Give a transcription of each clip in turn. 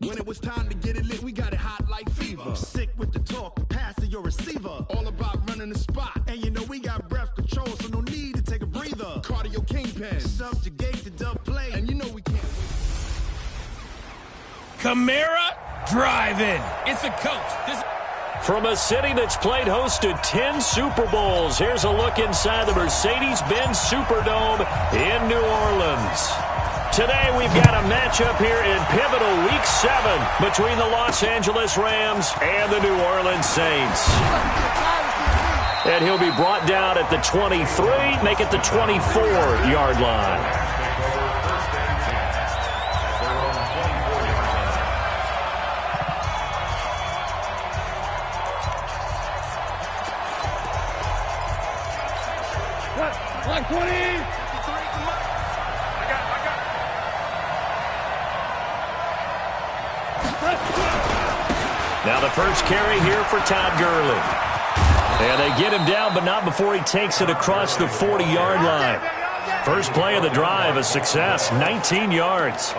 When it was time to get it lit, we got it hot like fever. Sick with the talk, pass to your receiver. All about running the spot. And you know we got breath control, so no need to take a breather. Cardio kingpin, subjugate the dub play. And you know we can't wait. Kamara driving. It's the coach. From a city that's played host to 10 Super Bowls, here's a look inside the Mercedes-Benz Superdome in New Orleans. Today we've got a matchup here in pivotal Week 7 between the Los Angeles Rams and the New Orleans Saints. And he'll be brought down at the 23, make it the 24-yard line. Like 20. Now the first carry here for Todd Gurley. And they get him down, but not before he takes it across the 40-yard line. First play of the drive, a success, 19 yards.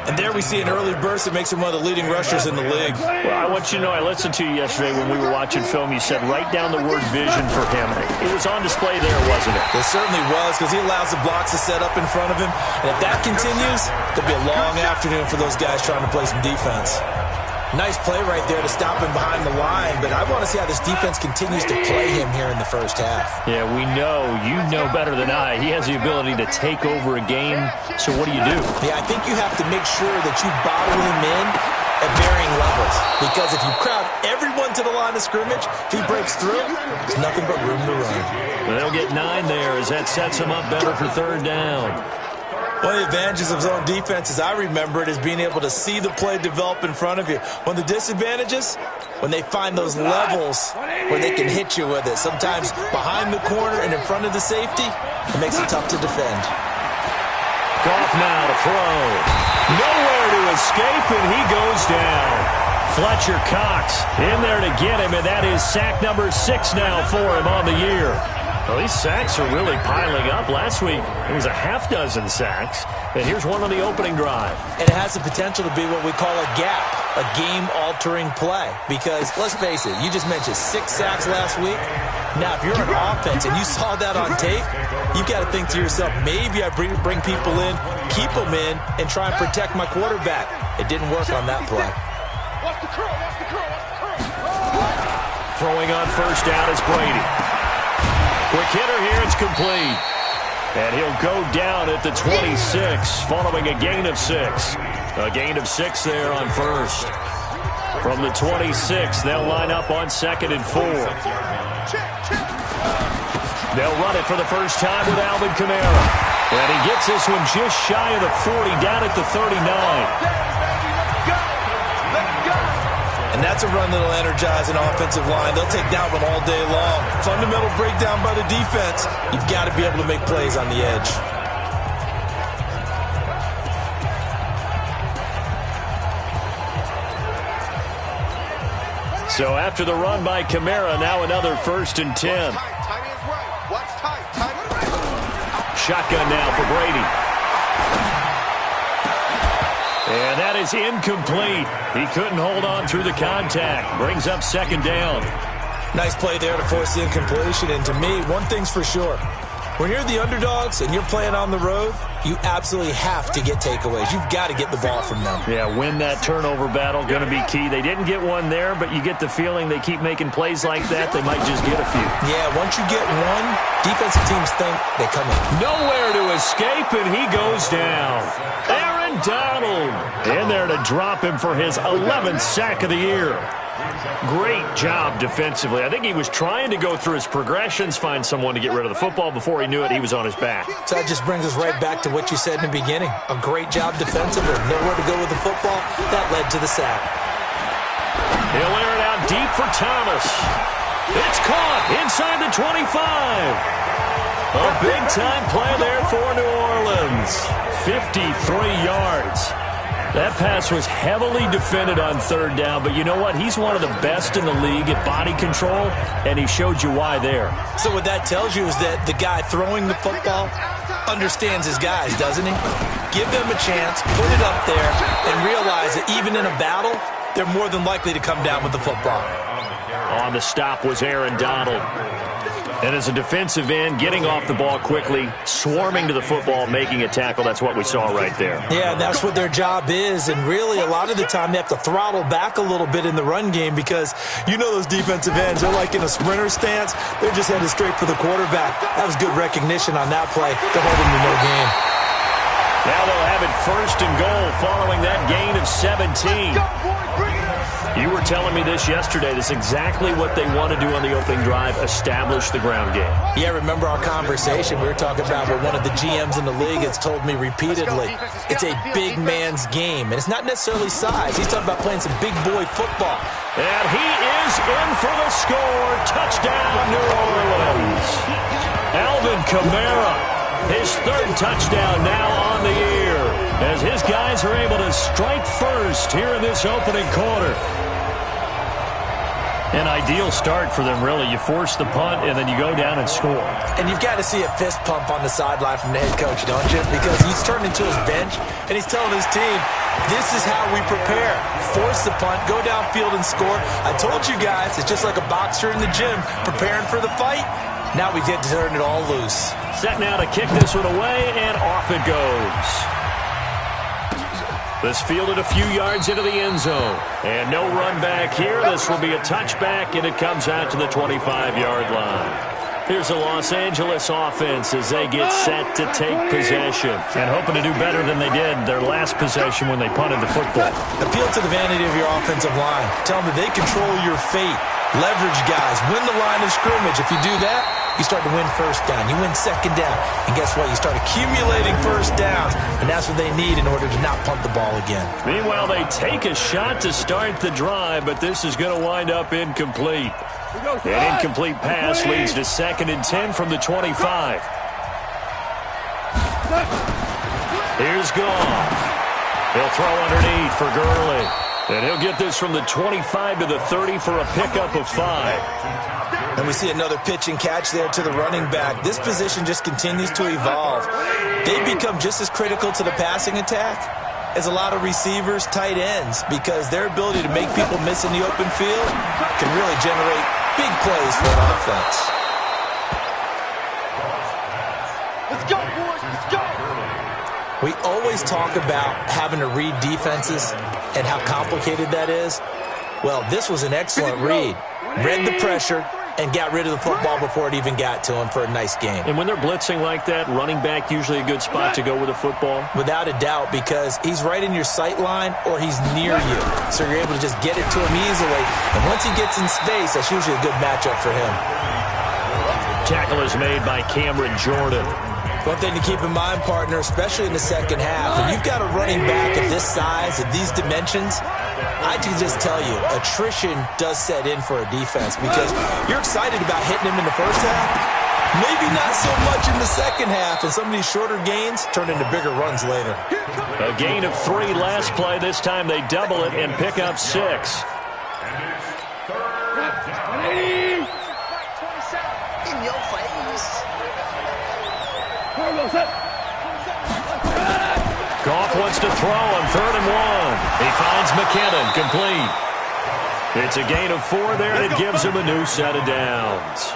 And there we see an early burst that makes him one of the leading rushers in the league. Well, I want you to know, I listened to you yesterday when we were watching film. You said write down the word vision for him. It was on display there, wasn't it? It certainly was, because he allows the blocks to set up in front of him. And if that continues, there'll be a long afternoon for those guys trying to play some defense. Nice play right there to stop him behind the line, but I want to see how this defense continues to play him here in the first half. Yeah, we know. You know better than I. He has the ability to take over a game, so what do you do? Yeah, I think you have to make sure that you bottle him in at varying levels, because if you crowd everyone to the line of scrimmage, if he breaks through, there's nothing but room to run. Well, they'll get 9 there as that sets him up better for third down. One of the advantages of zone defense, as I remember it, is being able to see the play develop in front of you. One of the disadvantages, when they find those levels where they can hit you with it. Sometimes behind the corner and in front of the safety, it makes it tough to defend. Goff now to throw. Nowhere to escape, and he goes down. Fletcher Cox in there to get him, and that is sack number 6 now for him on the year. Well, these sacks are really piling up. Last week, it was a half dozen sacks. And here's one on the opening drive. And it has the potential to be what we call a gap, a game-altering play. Because, let's face it, you just mentioned 6 sacks last week. Now, if you're an offense and you saw that on tape, you've got to think to yourself, maybe I bring people in, keep them in, and try and protect my quarterback. It didn't work on that play. Throwing on first down is Brady. Quick hitter here, it's complete. And he'll go down at the 26, following a gain of 6. A gain of 6 there on first. From the 26, they'll line up on 2nd and 4. They'll run it for the first time with Alvin Kamara. And he gets this one just shy of the 40, down at the 39. And that's a run that'll energize an offensive line. They'll take that one all day long. Fundamental breakdown by the defense. You've got to be able to make plays on the edge. So after the run by Kamara, now another 1st and 10. Shotgun now for Brady. And that is incomplete. He couldn't hold on through the contact. Brings up 2nd down. Nice play there to force the incompletion. And to me, one thing's for sure. When you're the underdogs and you're playing on the road, you absolutely have to get takeaways. You've got to get the ball from them. Yeah, win that turnover battle, going to be key. They didn't get one there, but you get the feeling they keep making plays like that, they might just get a few. Yeah, once you get one, defensive teams think they come in. Nowhere to escape, and he goes down. Aaron Donald in there to drop him for his 11th sack of the year. Great job defensively. I think he was trying to go through his progressions, find someone to get rid of the football. Before he knew it, he was on his back. So that just brings us right back to what you said in the beginning. A great job defensively. Nowhere to go with the football. That led to the sack. He'll air it out deep for Thomas. It's caught inside the 25. A big-time play there for New Orleans. 53 yards. That pass was heavily defended on 3rd down, but you know what? He's one of the best in the league at body control, and he showed you why there. So what that tells you is that the guy throwing the football understands his guys, doesn't he? Give them a chance, put it up there, and realize that even in a battle, they're more than likely to come down with the football. On the stop was Aaron Donald. And as a defensive end, getting off the ball quickly, swarming to the football, making a tackle, that's what we saw right there. Yeah, that's what their job is. And really, a lot of the time, they have to throttle back a little bit in the run game because you know those defensive ends, they're like in a sprinter stance. They're just headed straight for the quarterback. That was good recognition on that play to hold him to no gain. Now they'll have it 1st and goal following that gain of 17. You were telling me this yesterday. This is exactly what they want to do on the opening drive, establish the ground game. Yeah, remember our conversation. We were talking about what one of the GMs in the league has told me repeatedly. It's a big man's game, and it's not necessarily size. He's talking about playing some big boy football. And he is in for the score. Touchdown, New Orleans. Alvin Kamara, his 3rd touchdown now on the year, as his guys are able to strike first here in this opening quarter. An ideal start for them, really. You force the punt, and then you go down and score. And you've got to see a fist pump on the sideline from the head coach, don't you? Because he's turned into his bench, and he's telling his team, this is how we prepare. Force the punt, go downfield and score. I told you guys, it's just like a boxer in the gym preparing for the fight. Now we get to turn it all loose. Set now to kick this one away, and off it goes. This fielded a few yards into the end zone. And no run back here. This will be a touchback, and it comes out to the 25-yard line. Here's the Los Angeles offense as they get set to take possession. And hoping to do better than they did their last possession when they punted the football. Appeal to the vanity of your offensive line. Tell them that they control your fate. Leverage guys. Win the line of scrimmage. If you do that, you start to win 1st down. You win 2nd down. And guess what? You start accumulating 1st downs. And that's what they need in order to not punt the ball again. Meanwhile, they take a shot to start the drive, but this is going to wind up incomplete. An incomplete pass leads to 2nd and 10 from the 25. Here's Goff. He'll throw underneath for Gurley. And he'll get this from the 25 to the 30 for a pickup of 5. And we see another pitch and catch there to the running back. This position just continues to evolve. They become just as critical to the passing attack as a lot of receivers, tight ends, because their ability to make people miss in the open field can really generate big plays for an offense. Let's go, boys. Let's go. We always talk about having to read defenses and how complicated that is. Well, this was an excellent read. Read the pressure and got rid of the football before it even got to him for a nice game. And when they're blitzing like that, running back usually a good spot to go with the football? Without a doubt, because he's right in your sight line or he's near you. So you're able to just get it to him easily. And once he gets in space, that's usually a good matchup for him. Tackle is made by Cameron Jordan. One thing to keep in mind, partner, especially in the 2nd half, when you've got a running back of this size, of these dimensions, I can just tell you, attrition does set in for a defense because you're excited about hitting him in the 1st half. Maybe not so much in the 2nd half, and some of these shorter gains turn into bigger runs later. A gain of 3 last play. This time they double it and pick up 6. In your face. Goff wants to throw on 3rd and 1. He finds McKinnon, complete. It's a gain of 4 there, and it gives him a new set of downs.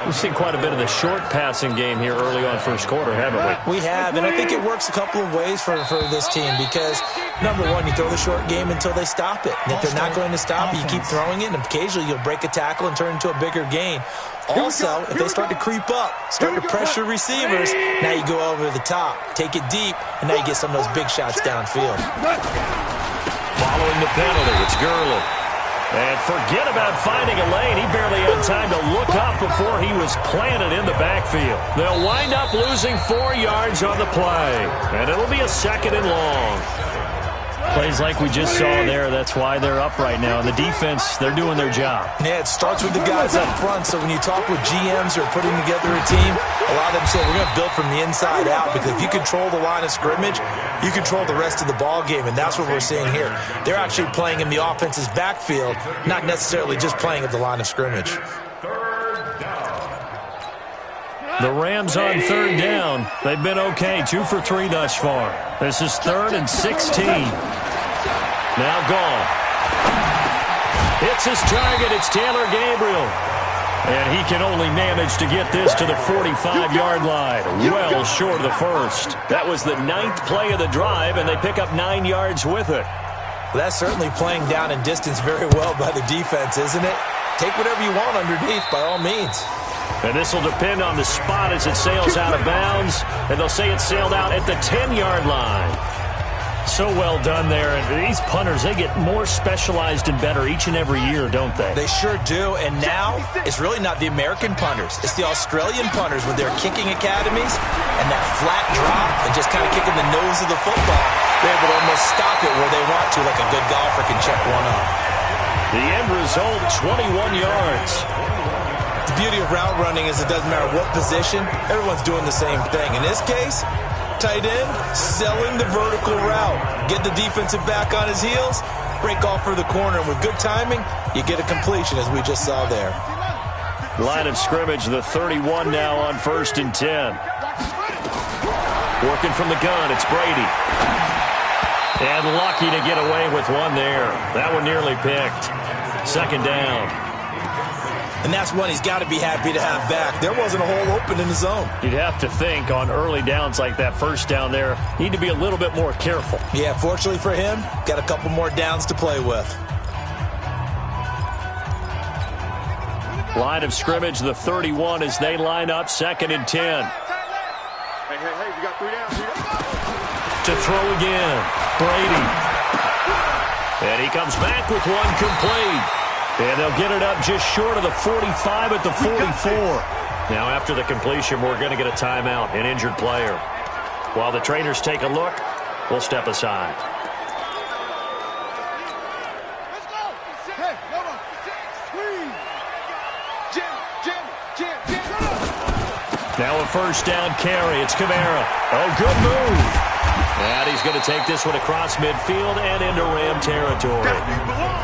We've seen quite a bit of the short passing game here early on 1st quarter, haven't we? We have, and I think it works a couple of ways for this team because, number one, you throw the short game until they stop it. And if they're not going to stop it, you keep throwing it, and occasionally you'll break a tackle and turn into a bigger gain. Also, if they start to creep up, start to pressure receivers, now you go over the top, take it deep, and now you get some of those big shots downfield. Following the penalty, it's Gurley. And forget about finding a lane. He barely had time to look up before he was planted in the backfield. They'll wind up losing 4 yards on the play. And it'll be a 2nd and long. Plays like we just saw there, that's why they're up right now. And the defense, they're doing their job. Yeah, it starts with the guys up front. So when you talk with GMs who are putting together a team, a lot of them say we're going to build from the inside out because if you control the line of scrimmage, you control the rest of the ball game, and that's what we're seeing here. They're actually playing in the offense's backfield, not necessarily just playing at the line of scrimmage. The Rams on third down. They've been okay, 2 for 3 thus far. This is 3rd and 16. Now gone. Hits his target. It's Taylor Gabriel. And he can only manage to get this to the 45-yard line, well short of the first. That was the 9th play of the drive, and they pick up 9 yards with it. Well, that's certainly playing down and distance very well by the defense, isn't it? Take whatever you want underneath, by all means. And this will depend on the spot as it sails out of bounds, and they'll say it sailed out at the 10-yard line. So well done there. And these punters, they get more specialized and better each and every year, don't they? They sure do. And now it's really not the American punters. It's the Australian punters with their kicking academies and that flat drop and just kind of kicking the nose of the football. They're able to almost stop it where they want to, like a good golfer can check one up. The end result, 21 yards. The beauty of route running is it doesn't matter what position. Everyone's doing the same thing. In this case, tight end, selling the vertical route. Get the defensive back on his heels, break off for the corner, and with good timing, you get a completion, as we just saw there. Line of scrimmage, the 31 now on 1st and 10. Working from the gun, it's Brady. And lucky to get away with one there. That one nearly picked. 2nd down. And that's one he's got to be happy to have back. There wasn't a hole open in the zone. You'd have to think on early downs like that, 1st down there, need to be a little bit more careful. Yeah, fortunately for him, got a couple more downs to play with. Line of scrimmage, the 31 as they line up, 2nd and 10. Hey, we got 3 downs. To throw again, Brady. And he comes back with one complete. And they'll get it up just short of the 45 at the 44. Now after the completion, we're going to get a timeout, an injured player. While the trainers take a look, we'll step aside. Let's go. Hey, hold on. Squeeze. Jim. Now a 1st down carry. It's Kamara. Oh, good move. And he's going to take this one across midfield and into Ram territory.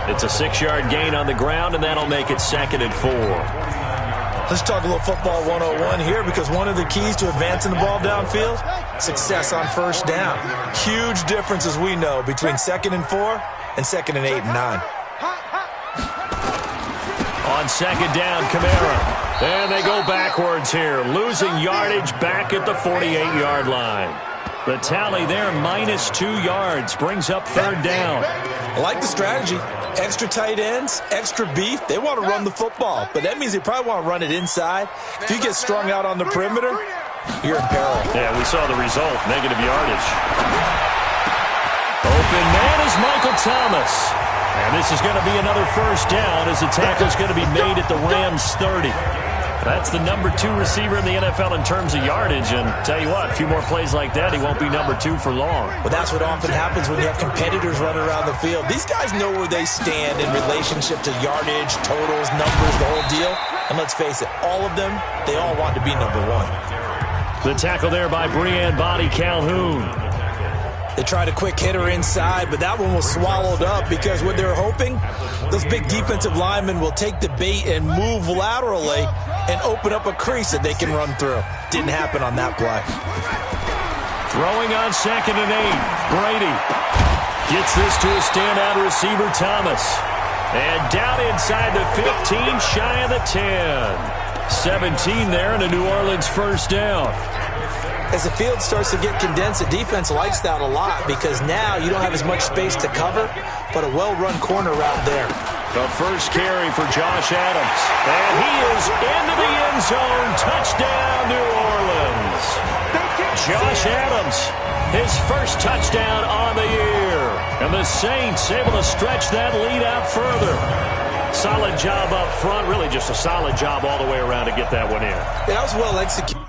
It's a 6-yard gain on the ground, and that'll make it 2nd and 4. Let's talk a little football 101 here, because one of the keys to advancing the ball downfield, success on 1st down. Huge difference, as we know, between 2nd and 4 and 2nd and 8 and 9. On 2nd down, Kamara. And they go backwards here, losing yardage back at the 48-yard line. The tally there, -2 yards, brings up 3rd down. I like the strategy. Extra tight ends, extra beef. They want to run the football, but that means they probably want to run it inside. If you get strung out on the perimeter, you're in peril. Yeah, we saw the result, negative yardage. Open man is Michael Thomas. And this is going to be another 1st down as the tackle is going to be made at the Rams 30. That's the number 2 receiver in the NFL in terms of yardage. And tell you what, a few more plays like that, he won't be number 2 for long. Well, that's what often happens when you have competitors running around the field. These guys know where they stand in relationship to yardage, totals, numbers, the whole deal. And let's face it, all of them, they all want to be number 1. The tackle there by Brean Body Calhoun. They tried a quick hitter inside, but that one was swallowed up because what they're hoping, those big defensive linemen will take the bait and move laterally and open up a crease that they can run through. Didn't happen on that play. Throwing on 2nd and 8. Brady gets this to a standout receiver, Thomas. And down inside the 15, shy of the 10. 17 there and a New Orleans 1st down. As the field starts to get condensed, the defense likes that a lot because now you don't have as much space to cover, but a well-run corner route there. The first carry for Josh Adams. And he is into the end zone. Touchdown, New Orleans. Josh Adams, his first touchdown on the year. And the Saints able to stretch that lead out further. Solid job up front. Really just a solid job all the way around to get that one in. That was well executed.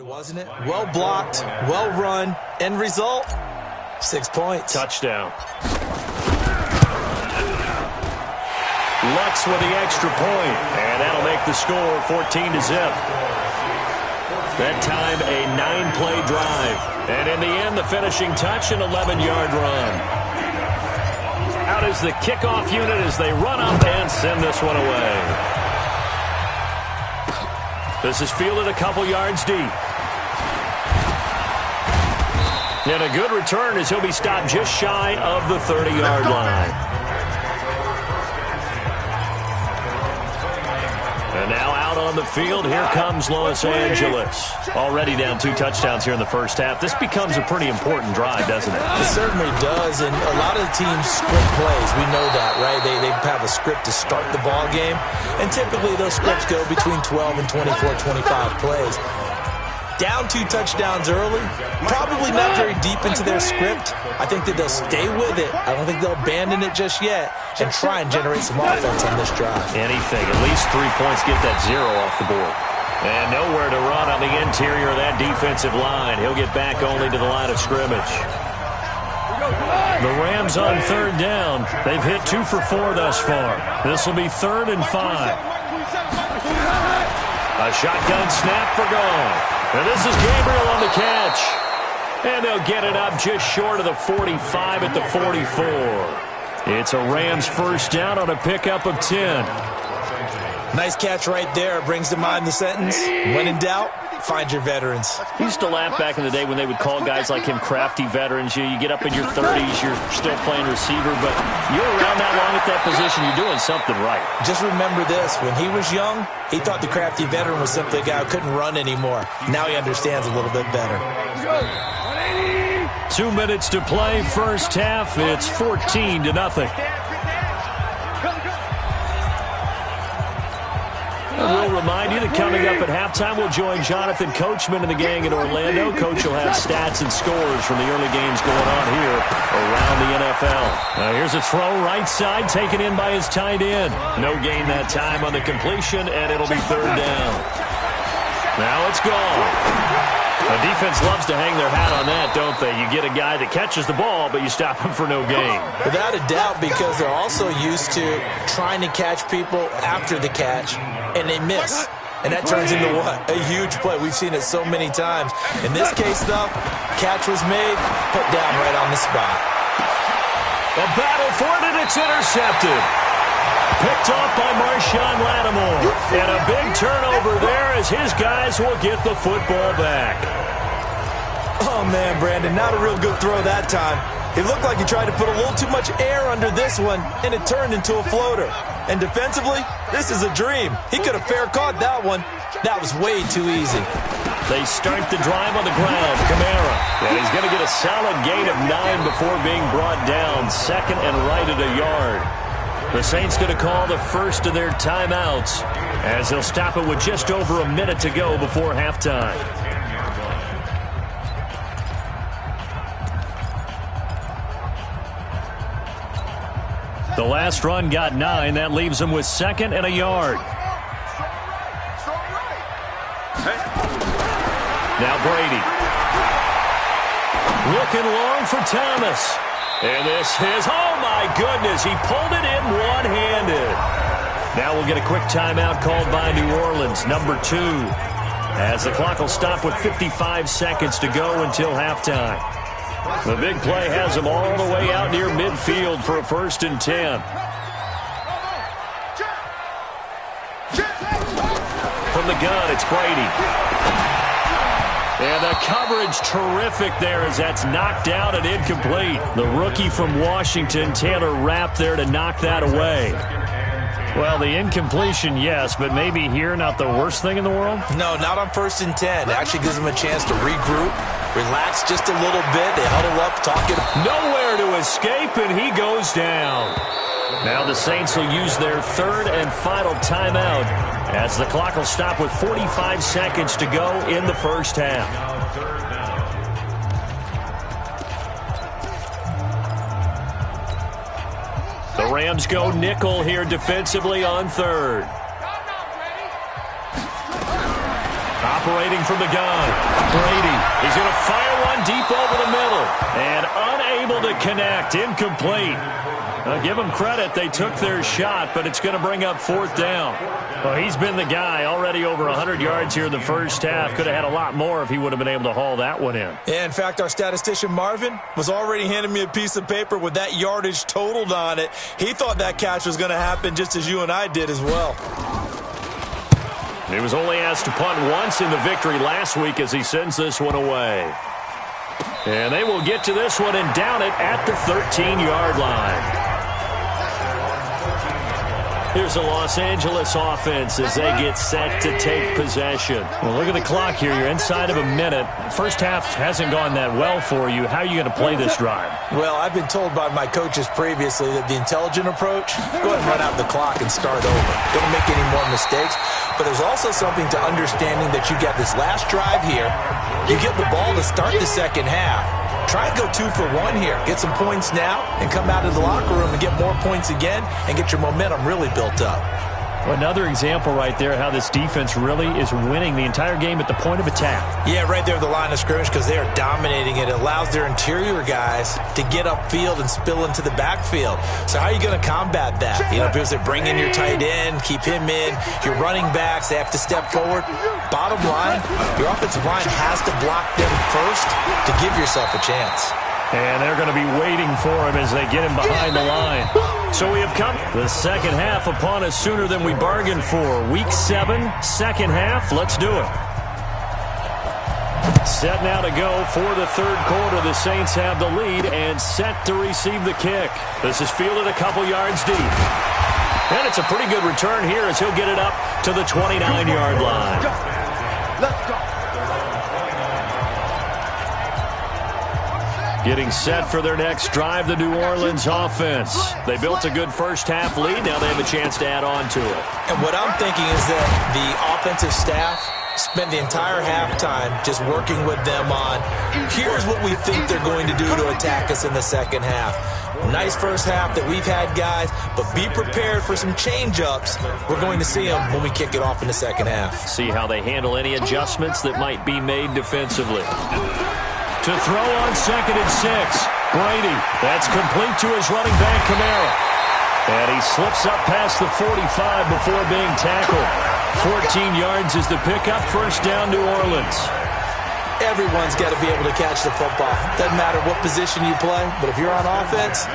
Wasn't it? Well blocked, well run, end result, 6 points. Touchdown. Lutz with the extra point, and that'll make the score 14-0. That time, a 9-play drive. And in the end, the finishing touch, an 11-yard run. Out is the kickoff unit as they run up and send this one away. This is fielded a couple yards deep. And a good return as he'll be stopped just shy of the 30-yard line. And now out on the field, here comes Los Angeles. Already down 2 touchdowns here in the first half. This becomes a pretty important drive, doesn't it? It certainly does, and a lot of the teams script plays. We know that, right? They have a script to start the ball game, and typically those scripts go between 12 and 24, 25 plays. Down 2 touchdowns early, probably not very deep into their script. I think that they'll stay with it. I don't think they'll abandon it just yet and try and generate some offense on this drive. Anything, at least 3 points, get that 0 off the board. And nowhere to run on the interior of that defensive line. He'll get back only to the line of scrimmage. The Rams on 3rd down. They've hit 2 for 4 thus far. This will be 3rd and 5. A shotgun snap for Goff. And this is Gabriel on the catch. And they'll get it up just short of the 45 at the 44. It's a Rams first down on a pickup of 10. Nice catch right there. Brings to mind the sentence, when in doubt, find your veterans. I used to laugh back in the day when they would call guys like him crafty veterans. You get up in your 30s, you're still playing receiver, but you're around that long at that position, you're doing something right. Just remember this. When he was young, he thought the crafty veteran was simply a guy who couldn't run anymore. Now he understands a little bit better. 2 minutes to play, first half. It's 14-0. We'll remind you that coming up at halftime, we'll join Jonathan Coachman and the gang in Orlando. Coach will have stats and scores from the early games going on here around the NFL. Here's a throw right side, taken in by his tight end. No gain that time on the completion, and it'll be 3rd down. Now it's gone. The defense loves to hang their hat on that, don't they? You get a guy that catches the ball, but you stop him for no gain. Without a doubt, because they're also used to trying to catch people after the catch, and they miss. And that turns into what? A huge play. We've seen it so many times. In this case, though, catch was made, put down right on the spot. A battle for it, and it's intercepted. Picked off by Marshawn Lattimore. And a big turnover there as his guys will get the football back. Oh, man, Brandon, not a real good throw that time. It looked like he tried to put a little too much air under this one, and it turned into a floater. And defensively, this is a dream. He could have fair caught that one. That was way too easy. They start the drive on the ground. Kamara. And he's going to get a solid gain of 9 before being brought down. 2nd and right at a yard. The Saints going to call the first of their timeouts as they'll stop it with just over a minute to go before halftime. The last run got 9. That leaves them with 2nd and a yard. Now Brady. Looking long for Thomas. And this is, oh my goodness, he pulled it in one-handed. Now we'll get a quick timeout called by New Orleans, number 2. As the clock will stop with 55 seconds to go until halftime. The big play has him all the way out near midfield for a 1st and 10. From the gun, it's Brady. And the coverage terrific there as that's knocked out and incomplete. The rookie from Washington, Taylor Rapp, there to knock that away. Well, the incompletion, yes, but maybe here not the worst thing in the world? No, not on 1st and 10. It actually gives them a chance to regroup, relax just a little bit. They huddle up, talk it. Nowhere to escape, and he goes down. Now the Saints will use their 3rd and final timeout as the clock will stop with 45 seconds to go in the first half. The Rams go nickel here defensively on 3rd. Operating from the gun. Brady is going to fire one deep over the middle. And unable to connect. Incomplete. Give them credit. They took their shot, but it's going to bring up 4th down. Well, he's been the guy. Already over 100 yards here in the first half. Could have had a lot more if he would have been able to haul that one in. Yeah, in fact, our statistician Marvin was already handing me a piece of paper with that yardage totaled on it. He thought that catch was going to happen just as you and I did as well. He was only asked to punt once in the victory last week as he sends this one away. And they will get to this one and down it at the 13-yard line. Here's the Los Angeles offense as they get set to take possession. Well, look at the clock here. You're inside of a minute. First half hasn't gone that well for you. How are you going to play this drive? Well, I've been told by my coaches previously that the intelligent approach, go ahead and run out the clock and start over. Don't make any more mistakes. But there's also something to understanding that you got this last drive here. You get the ball to start the second half. Try and go 2 for 1 here. Get some points now and come out of the locker room and get more points again and get your momentum really built up. Another example right there how this defense really is winning the entire game at the point of attack. Yeah, right there at the line of scrimmage because they are dominating it. It allows their interior guys to get upfield and spill into the backfield. So how are you going to combat that? You know, because they bring in your tight end, keep him in. Your running backs, they have to step forward. Bottom line, your offensive line has to block them first to give yourself a chance. And they're going to be waiting for him as they get him behind the line. So we have come the second half upon us sooner than we bargained for. Week 7, second half. Let's do it. Set now to go for the third quarter. The Saints have the lead and set to receive the kick. This is fielded a couple yards deep. And it's a pretty good return here as he'll get it up to the 29-yard line. Let's go. Getting set for their next drive, the New Orleans offense. They built a good first-half lead. Now they have a chance to add on to it. And what I'm thinking is that the offensive staff spent the entire halftime just working with them on, here's what we think they're going to do to attack us in the second half. Nice first half that we've had, guys, but be prepared for some change-ups. We're going to see them when we kick it off in the second half. See how they handle any adjustments that might be made defensively. To throw on 2nd and 6. Brady. That's complete to his running back, Kamara. And he slips up past the 45 before being tackled. 14 yards is the pickup. First down, New Orleans. Everyone's got to be able to catch the football. Doesn't matter what position you play, but if you're on offense,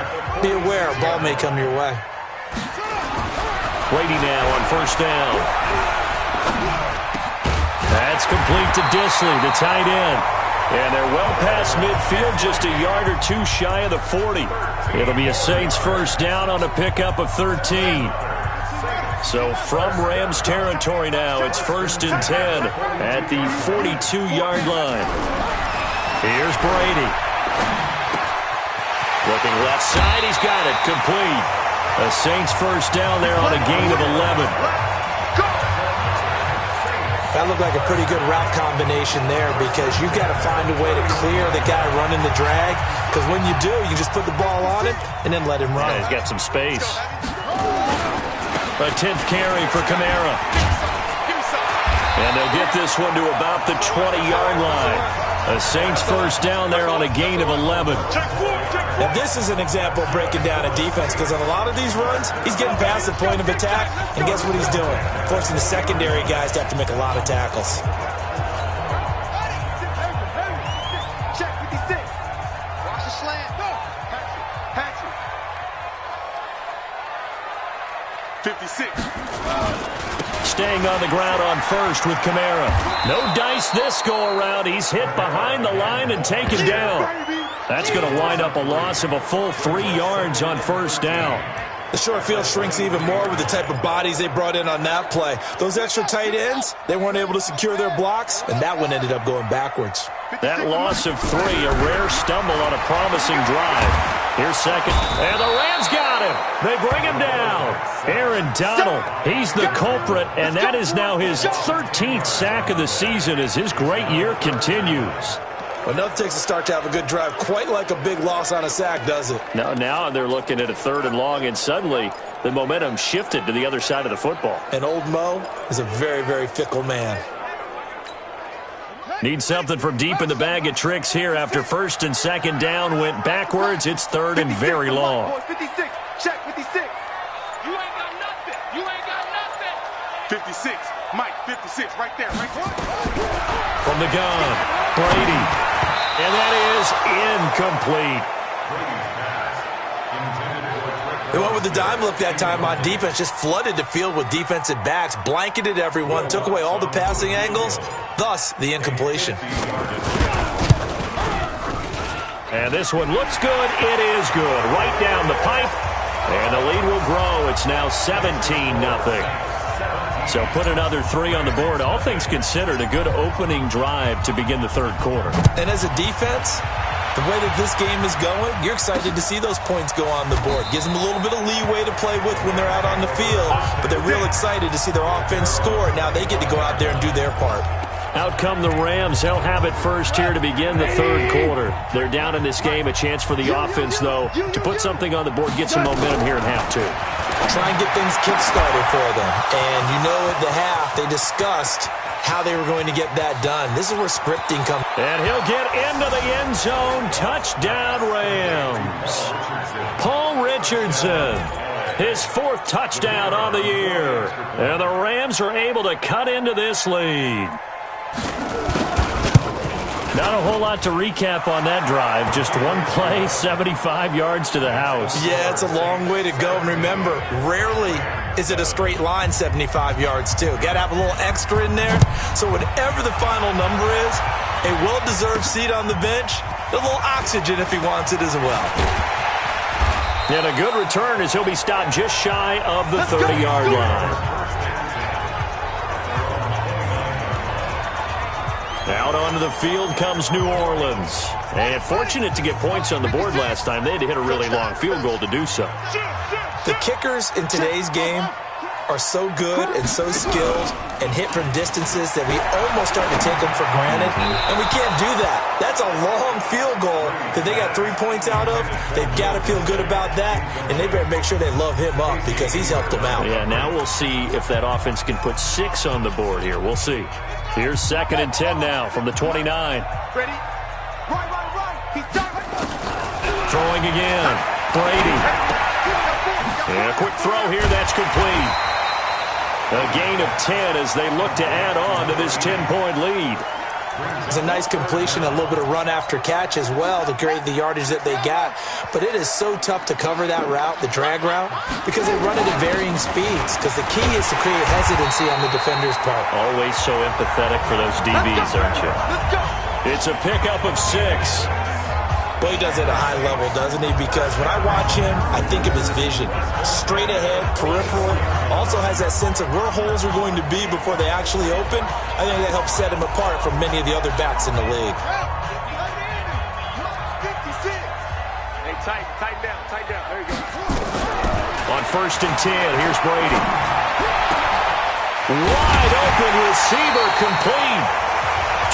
be aware a ball may come your way. Brady now on first down. That's complete to Disley, the tight end. And they're well past midfield, just a yard or 2 shy of the 40. It'll be a Saints first down on a pickup of 13. So from Rams territory now, it's 1st and 10 at the 42-yard line. Here's Brady. Looking left side, he's got it, complete. A Saints first down there on a gain of 11. That looked like a pretty good route combination there because you've got to find a way to clear the guy running the drag because when you do, you just put the ball on him and then let him run. Yeah, he's got some space. A 10th carry for Kamara. And they'll get this one to about the 20-yard line. A Saints first down there on a gain of 11. Now, this is an example of breaking down a defense because on a lot of these runs, he's getting past the point of attack, and guess what he's doing? Forcing the secondary guys to have to make a lot of tackles. Check 56. Watch the slant. Patch it. 56. Staying on the ground on first with Kamara. No dice this go-around. He's hit behind the line and taken down. That's going to wind up a loss of a full 3 yards on first down. The short field shrinks even more with the type of bodies they brought in on that play. Those extra tight ends, they weren't able to secure their blocks, and that one ended up going backwards. That loss of 3, a rare stumble on a promising drive. Here's second, and the Rams got him. They bring him down. Aaron Donald, he's the culprit, and that is now his 13th sack of the season as his great year continues. Well, nothing takes a start to have a good drive quite like a big loss on a sack, does it? Now they're looking at a 3rd and long, and suddenly the momentum shifted to the other side of the football. And old Mo is a very, very fickle man. Need something from deep in the bag of tricks here after 1st and 2nd down went backwards. It's 3rd and very long. Check 56. You ain't got nothing. You ain't got nothing. 56. Mike, 56. Right there. Right there. From the gun, Brady. And that is incomplete. They went with the dime look that time on defense, just flooded the field with defensive backs, blanketed everyone, took away all the passing angles, thus the incompletion. And this one looks good. It is good. Right down the pipe. And the lead will grow. It's now 17-0. So put another 3 on the board. All things considered, a good opening drive to begin the third quarter. And as a defense, the way that this game is going, you're excited to see those points go on the board. Gives them a little bit of leeway to play with when they're out on the field, but they're real excited to see their offense score. Now they get to go out there and do their part. Out come the Rams. They'll have it first here to begin the third quarter. They're down in this game. A chance for the offense, though, to put something on the board, get some momentum here in half two. Try and get things kick-started for them. And you know at the half, they discussed how they were going to get that done. This is where scripting comes. And he'll get into the end zone. Touchdown, Rams. Paul Richardson, his 4th touchdown on the year. And the Rams are able to cut into this lead. Not a whole lot to recap on that drive. Just one play, 75 yards to the house. Yeah, it's a long way to go. And remember, rarely is it a straight line 75 yards, too. Got to have a little extra in there. So whatever the final number is, a well-deserved seat on the bench, a little oxygen if he wants it as well. And a good return as he'll be stopped just shy of the 30-yard line. Out onto the field comes New Orleans. And fortunate to get points on the board last time. They had to hit a really long field goal to do so. The kickers in today's game are so good and so skilled and hit from distances that we almost start to take them for granted. And we can't do that. That's a long field goal that they got 3 points out of. They've got to feel good about that. And they better make sure they love him up because he's helped them out. Yeah, now we'll see if that offense can put 6 on the board here. We'll see. Here's 2nd and 10 now from the 29. Ready? Right. He's done. Throwing again. Brady. And a quick throw here. That's complete. A gain of 10 as they look to add on to this 10-point lead. It's a nice completion, a little bit of run after catch as well to create the yardage that they got. But it is so tough to cover that route, the drag route, because they run it at varying speeds. Because the key is to create hesitancy on the defender's part. Always so empathetic for those DBs, aren't you? It's a pickup of 6. Well, he does it at a high level, doesn't he? Because when I watch him, I think of his vision. Straight ahead, peripheral. Also has that sense of where holes are going to be before they actually open. I think that helps set him apart from many of the other backs in the league. 56. Hey, tight down. There you go. On 1st and 10, here's Brady. Wide open receiver complete.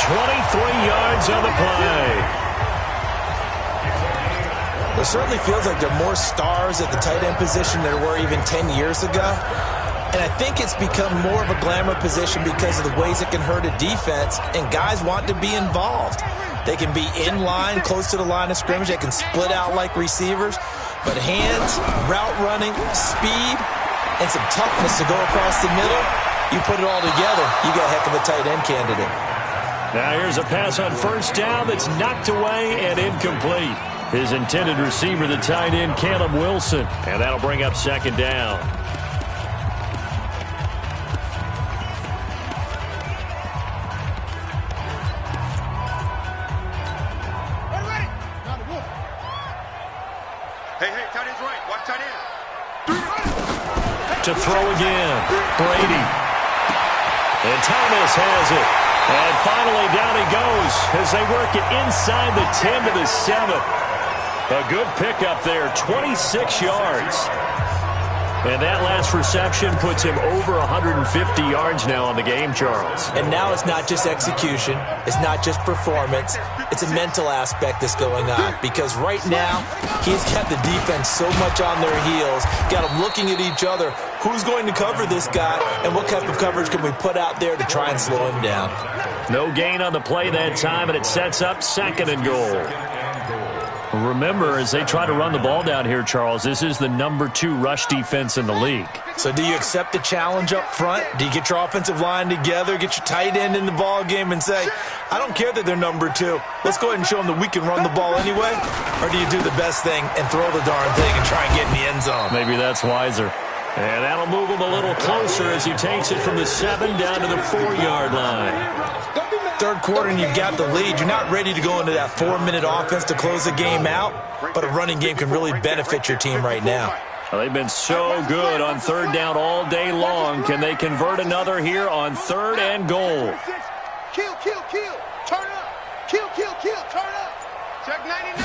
23 yards on the play. It certainly feels like there are more stars at the tight end position than there were even 10 years ago. And I think it's become more of a glamour position because of the ways it can hurt a defense, and guys want to be involved. They can be in line, close to the line of scrimmage. They can split out like receivers. But hands, route running, speed, and some toughness to go across the middle, you put it all together, you got a heck of a tight end candidate. Now here's a pass on 1st down that's knocked away and incomplete. His intended receiver, the tight end, Caleb Wilson. And that'll bring up 2nd down. Hey, tight end's right. Watch tight end. To throw again. Brady. And Thomas has it. And finally down he goes as they work it inside the 10 to the 7. A good pickup there, 26 yards. And that last reception puts him over 150 yards now on the game, Charles. And now it's not just execution. It's not just performance. It's a mental aspect that's going on. Because right now, he's got the defense so much on their heels. Got them looking at each other. Who's going to cover this guy? And what type of coverage can we put out there to try and slow him down? No gain on the play that time, and it sets up 2nd and goal. Remember, as they try to run the ball down here, Charles, this is the number 2 rush defense in the league. So do you accept the challenge up front? Do you get your offensive line together, get your tight end in the ball game and say, I don't care that they're number 2. Let's go ahead and show them that we can run the ball anyway? Or do you do the best thing and throw the darn thing and try and get in the end zone? Maybe that's wiser. And that'll move him a little closer as he takes it from the 7 down to the 4-yard line. Third quarter and you've got the lead. You're not ready to go into that 4-minute offense to close the game out, but a running game can really benefit your team right now. Well, they've been so good on 3rd down all day long. Can they convert another here on 3rd and goal? Kill, kill, kill. Turn up. Kill, kill, kill. Turn up. Check 99.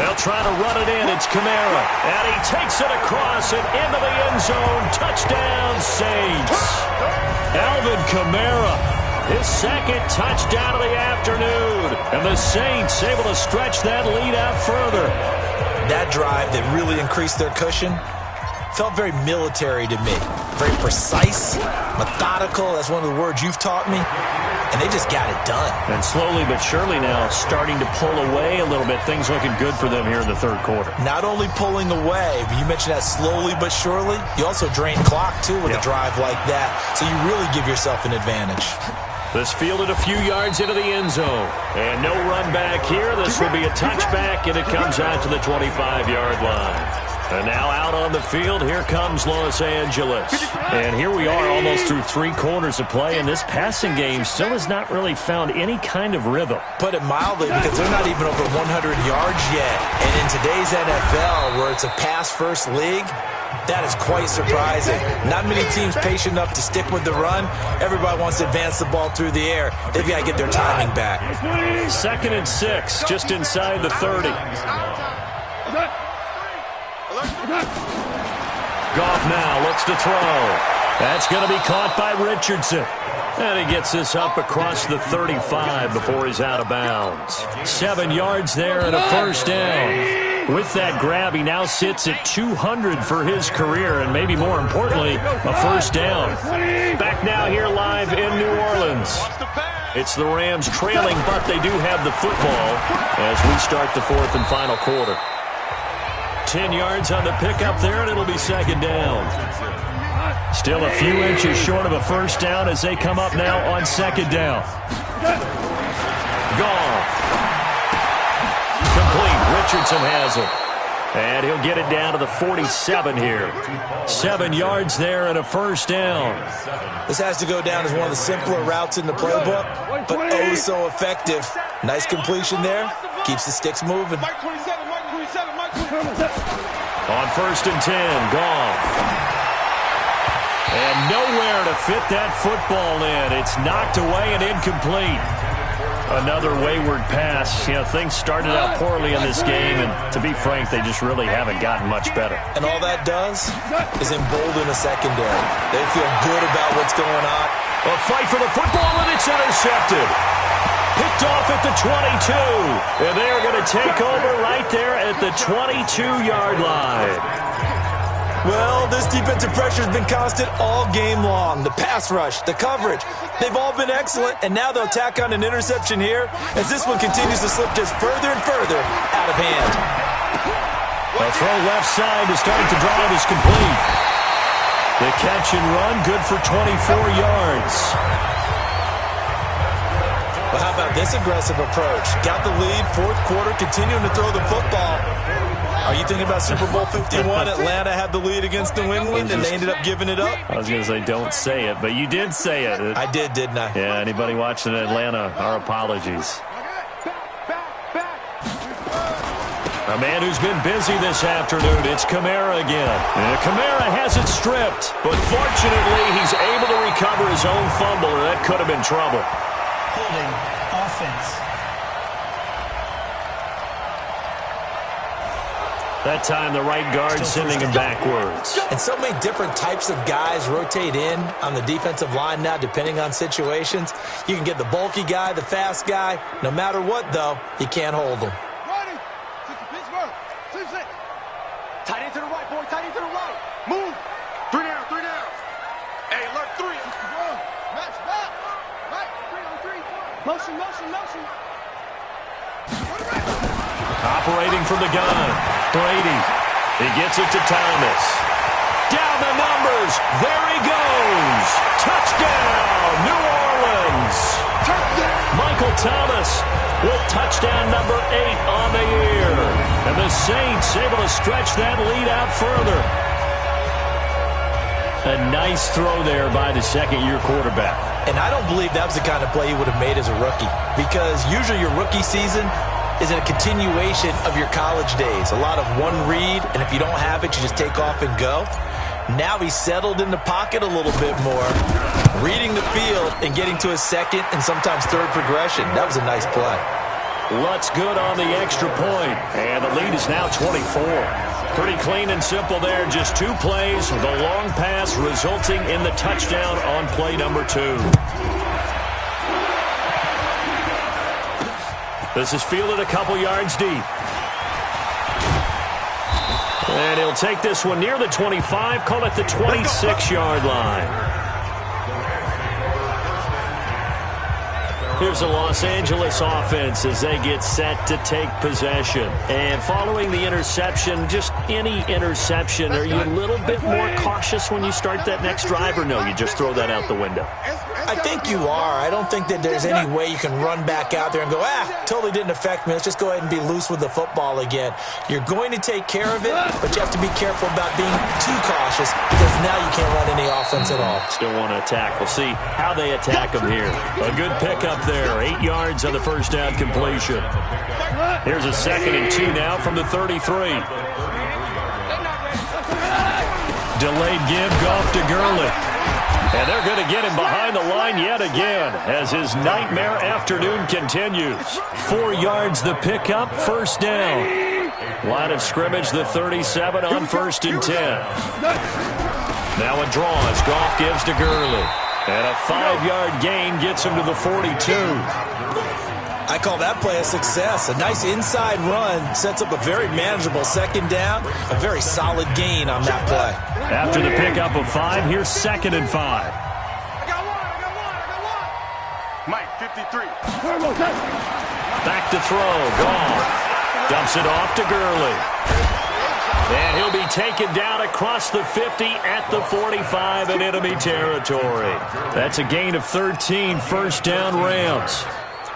They'll try to run it in. It's Kamara. And he takes it across and into the end zone. Touchdown, Saints. Alvin Kamara. His 2nd touchdown of the afternoon. And the Saints able to stretch that lead out further. That drive that really increased their cushion felt very military to me. Very precise, methodical. That's one of the words you've taught me. And they just got it done. And slowly but surely now starting to pull away a little bit. Things looking good for them here in the 3rd quarter. Not only pulling away, but you mentioned that slowly but surely. You also drain clock, too, with a drive like that. So you really give yourself an advantage. This fielded a few yards into the end zone. And no run back here. This will be a touchback, and it comes out to the 25-yard line. And now out on the field, here comes Los Angeles. And here we are almost through 3 quarters of play, and this passing game still has not really found any kind of rhythm. Put it mildly, because they're not even over 100 yards yet. And in today's NFL, where it's a pass-first league, that is quite surprising. Not many teams patient enough to stick with the run. Everybody wants to advance the ball through the air. They've got to get their timing back. 2nd and 6, just inside the 30. Goff now looks to throw. That's going to be caught by Richardson. And he gets this up across the 35 before he's out of bounds. 7 yards there and a 1st down. With that grab, he now sits at 200 for his career, and maybe more importantly, a 1st down. Back now here live in New Orleans. It's the Rams trailing, but they do have the football as we start the 4th and final quarter. 10 yards on the pickup there, and it'll be 2nd down. Still a few inches short of a 1st down as they come up now on 2nd down. Goff. Complete. Richardson has it. And he'll get it down to the 47 here. 7 yards there and a 1st down. This has to go down as one of the simpler routes in the playbook, but oh so effective. Nice completion there. Keeps the sticks moving. On 1st and 10, Goff. And nowhere to fit that football in. It's knocked away and incomplete. Another wayward pass. You know, things started out poorly in this game, and to be frank, they just really haven't gotten much better. And all that does is embolden the secondary. They feel good about what's going on. A fight for the football, and it's intercepted. Picked off at the 22. And they are going to take over right there at the 22-yard line. Well, this defensive pressure has been constant all game long. The pass rush, the coverage, they've all been excellent, and now they'll tack on an interception here as this one continues to slip just further and further out of hand. A throw left side to start the drive is complete. The catch and run, good for 24 yards. Well, how about this aggressive approach? Got the lead, 4th quarter, continuing to throw the football. Are you thinking about Super Bowl 51? Atlanta had the lead against New England, and they ended up giving it up? I was going to say, don't say it, but you did say it. I did, didn't I? Yeah, anybody watching Atlanta, our apologies. A man who's been busy this afternoon, it's Kamara again. And Kamara has it stripped, but fortunately, he's able to recover his own fumble, or that could have been trouble. Holding offense. That time, the right guard sending him backwards. And so many different types of guys rotate in on the defensive line now, depending on situations. You can get the bulky guy, the fast guy. No matter what, though, you can't hold them. Tight end to the right, boy. Tight end to the right. Move. 3 down, 3 down. Hey, alert 3. Match back. Right, 3 on 3. Motion, motion, motion. Operating from the gun, Brady. He gets it to Thomas. Down the numbers. There he goes. Touchdown, New Orleans. Michael Thomas with touchdown number 8 on the year. And the Saints able to stretch that lead out further. A nice throw there by the second-year quarterback. And I don't believe that was the kind of play he would have made as a rookie, because usually your rookie season is a continuation of your college days. A lot of one read, and if you don't have it, you just take off and go. Now he's settled in the pocket a little bit more, reading the field and getting to his second and sometimes third progression. That was a nice play. Lutz good on the extra point, and the lead is now 24. Pretty clean and simple there. Just 2 plays, the long pass resulting in the touchdown on play number 2. This is fielded a couple yards deep. And he'll take this one near the 25, call it the 26-yard line. Here's the Los Angeles offense as they get set to take possession. And following the interception, just any interception, are you a little bit more cautious when you start that next drive, or no, you just throw that out the window? I think you are. I don't think that there's any way you can run back out there and go, totally didn't affect me. Let's just go ahead and be loose with the football again. You're going to take care of it, but you have to be careful about being too cautious, because now you can't run any offense at all. Still want to attack. We'll see how they attack them here. A good pickup there. 8 yards on the first down completion. Here's a 2nd and 2 now from the 33. Delayed give, Goff to Gurley. And they're going to get him behind the line yet again as his nightmare afternoon continues. 4 yards the pickup, first down. Line of scrimmage, the 37 on 1st and 10. Now a draw as Goff gives to Gurley. And a 5-yard gain gets him to the 42. I call that play a success. A nice inside run sets up a very manageable 2nd down. A very solid gain on that play. After the pickup of 5, here's 2nd and 5. I got one. Mike, 53. Back to throw. Goff dumps it off to Gurley. And he'll be taken down across the 50 at the 45 in enemy territory. That's a gain of 13, first down Rams.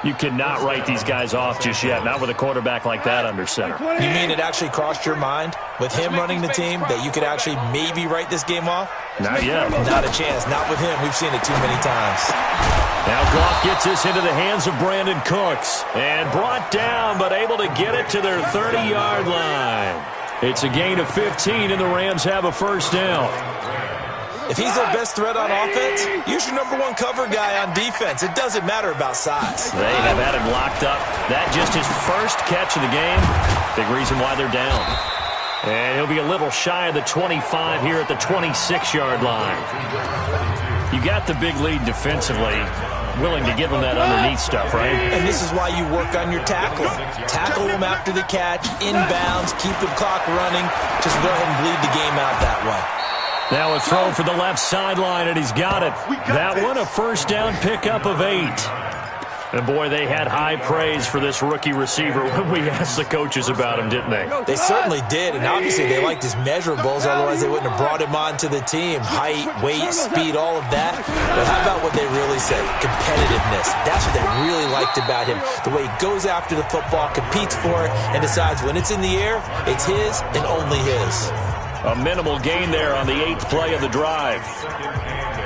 You cannot write these guys off just yet, not with a quarterback like that under center. You mean it actually crossed your mind with him running the team that you could actually maybe write this game off? Not yet. Not a chance. Not with him. We've seen it too many times. Now Goff gets this into the hands of Brandon Cooks. And brought down, but able to get it to their 30-yard line. It's a gain of 15, and the Rams have a first down. If he's their best threat on offense, use your #1 cover guy on defense. It doesn't matter about size. They have had him locked up. That just his first catch of the game. Big reason why they're down. And he'll be a little shy of the 25 here at the 26-yard line. You got the big lead defensively. Willing to give him that underneath stuff, right? And this is why you work on your tackling. Tackle him after the catch, inbounds, keep the clock running. Just go ahead and bleed the game out that way. Now a throw for the left sideline, and he's got it. That one, a first down pickup of 8. And, boy, they had high praise for this rookie receiver when we asked the coaches about him, didn't they? They certainly did, and obviously they liked his measurables, otherwise they wouldn't have brought him onto the team. Height, weight, speed, all of that. But how about what they really said? Competitiveness. That's what they really liked about him. The way he goes after the football, competes for it, and decides when it's in the air, it's his and only his. A minimal gain there on the 8th play of the drive.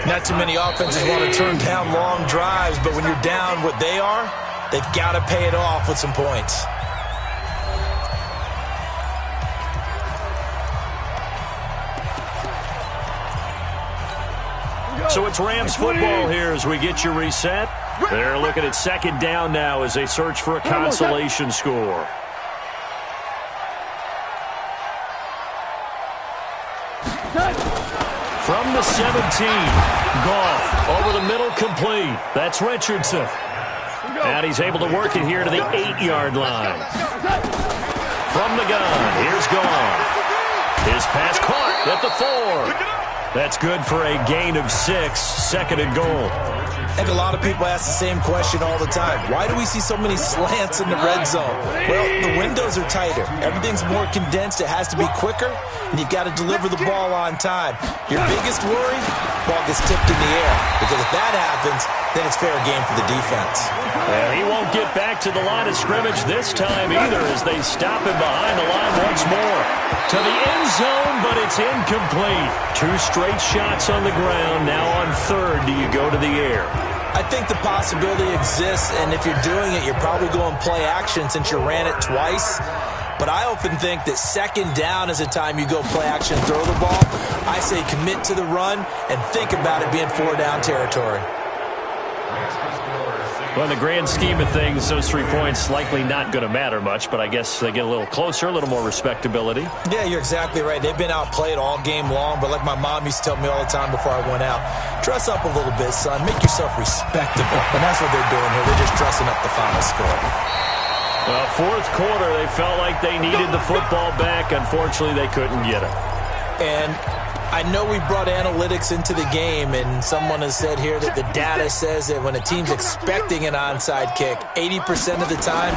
Not too many offenses want to turn down long drives, but when you're down what they are, they've got to pay it off with some points. So it's Rams football here as we get you reset. They're looking at 2nd down now as they search for a consolation score. From the 17, Goff over the middle, complete. That's Richardson. And he's able to work it here to the 8-yard line. From the gun, here's Goff. His pass caught at the 4. That's good for a gain of 6, second and goal. I think a lot of people ask the same question all the time. Why do we see so many slants in the red zone? Well, the windows are tighter. Everything's more condensed. It has to be quicker, and you've got to deliver the ball on time. Your biggest worry, ball gets tipped in the air, because if that happens, then it's fair game for the defense. Well, he won't get back to the line of scrimmage this time either as they stop him behind the line once more. To the end zone, but it's incomplete. 2 straight shots on the ground. Now on third, do you go to the air? I think the possibility exists, and if you're doing it, you're probably going play action since you ran it twice. But I often think that second down is the time you go play action, throw the ball. I say commit to the run and think about it being 4-down territory. Well, in the grand scheme of things, those 3 points likely not going to matter much, but I guess they get a little closer, a little more respectability. Yeah, you're exactly right. They've been outplayed all game long, but like my mom used to tell me all the time before I went out, dress up a little bit, son. Make yourself respectable. And that's what they're doing here. They're just dressing up the final score. Well, fourth quarter, they felt like they needed the football back. Unfortunately, they couldn't get it. And I know we brought analytics into the game, and someone has said here that the data says that when a team's expecting an onside kick, 80% of the time,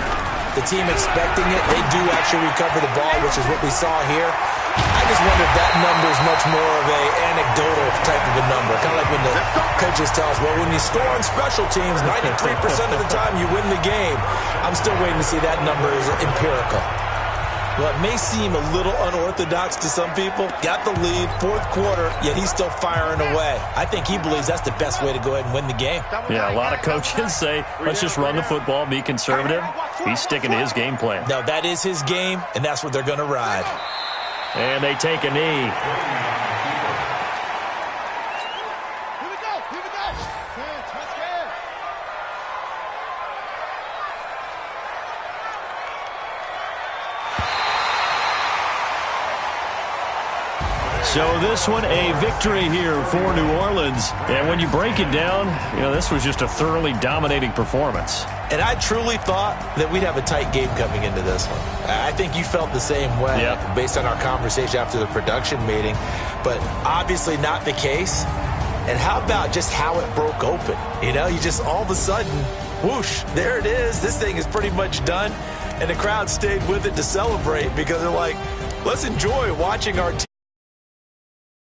the team expecting it, they do actually recover the ball, which is what we saw here. I just wonder if that number is much more of a anecdotal type of a number. Kind of like when the coaches tell us, well, when you score on special teams, 93% of the time you win the game. I'm still waiting to see that number is empirical. Well, it may seem a little unorthodox to some people. Got the lead, fourth quarter, yet he's still firing away. I think he believes that's the best way to go ahead and win the game. Yeah, a lot of coaches say, let's just run the football, be conservative. He's sticking to his game plan. No, that is his game, and that's what they're going to ride. And they take a knee. So this one, a victory here for New Orleans. And when you break it down, you know, this was just a thoroughly dominating performance. And I truly thought that we'd have a tight game coming into this one. I think you felt the same way based on our conversation after the production meeting. But obviously not the case. And how about just how it broke open? You know, you just all of a sudden, whoosh, there it is. This thing is pretty much done. And the crowd stayed with it to celebrate because they're like, let's enjoy watching our team.